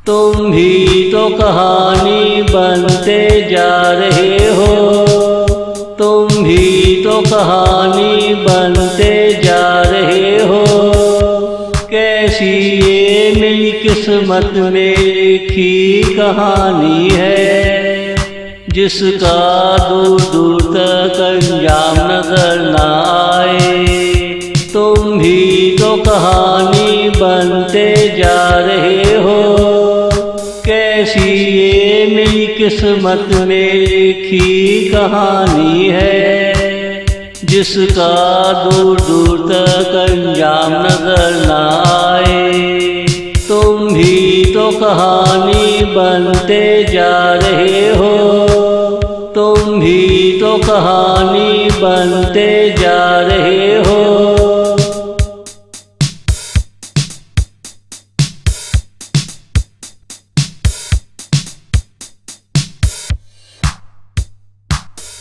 तुम भी तो कहानी बनते जा रहे हो, तुम भी तो कहानी बनते जा रहे हो। कैसी ये मेरी किस्मत में लिखी कहानी है, जिसका दूर दूर तक अंजाम नजर न आए। तुम भी तो कहानी बनते जा रहे हो। कैसी ये मेरी किस्मत में लिखी कहानी है, जिसका दूर दूर तक अंजाम नजर न आए। तुम भी तो कहानी बनते जा रहे हो, तुम भी तो कहानी बनते जा रहे हो।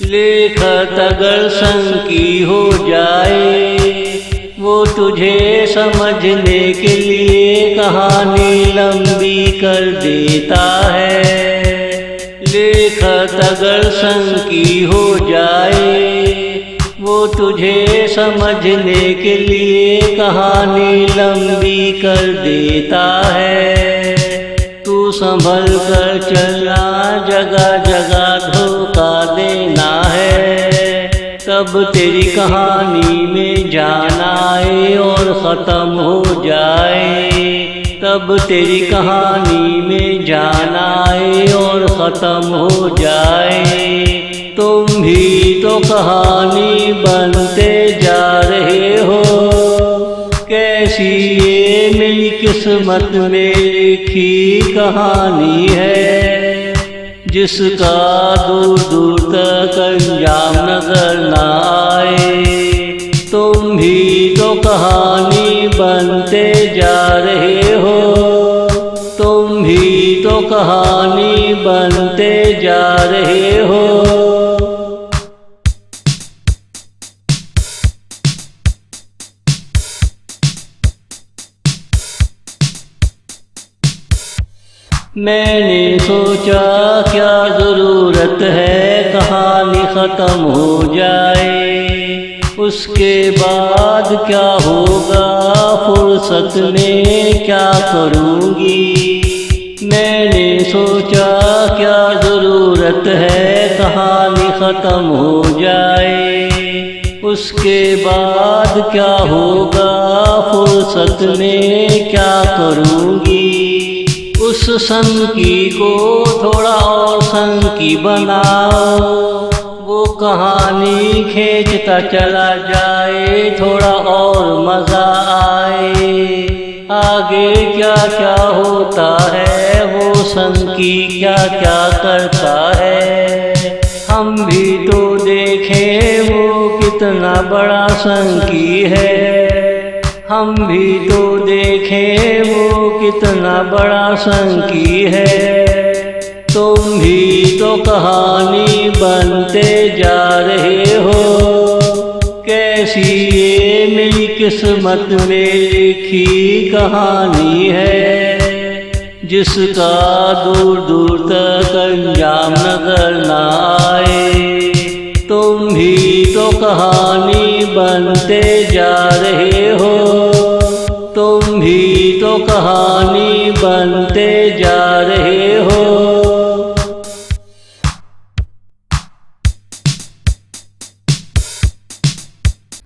लेखक अगर संग की हो जाए, वो तुझे समझने के लिए कहानी लंबी कर देता है। लेखक अगर संग की हो जाए, वो तुझे समझने के लिए कहानी लंबी कर देता है। तू संभल कर चलना, जगह जगह धोखा देना है, तब तेरी कहानी में जान आए और ख़त्म हो जाए। तब तेरी कहानी में जान आए और ख़त्म हो जाए। तुम भी तो कहानी बनते जा रहे हो। कैसी ये मेरी किस्मत में लिखी कहानी है, जिसका दूर दूर तक अंजाम नजर न आए। तुम भी तो कहानी बनते जा रहे हो, तुम भी तो कहानी बनते जा रहे हो। मैंने सोचा क्या ज़रूरत है कहानी ख़त्म हो जाए, उसके बाद क्या होगा फुर्सत में क्या करूँगी। मैंने सोचा क्या ज़रूरत है कहानी ख़त्म हो जाए, उसके बाद क्या होगा फुर्सत में क्या करूँगी। उस संकी को थोड़ा और संकी बनाओ, वो कहानी खींचता चला जाए, थोड़ा और मज़ा आए। आगे क्या क्या होता है, वो संकी क्या क्या करता है, हम भी तो देखें वो कितना बड़ा संकी है। हम भी तो देखें वो कितना बड़ा संकी है। तुम भी तो कहानी बनते जा रहे हो। कैसी ये मेरी किस्मत में लिखी कहानी है, जिसका दूर दूर तक अंजाम नजर न आए। तुम भी तो कहानी बनते जा रहे हो, तुम भी तो कहानी बनते जा रहे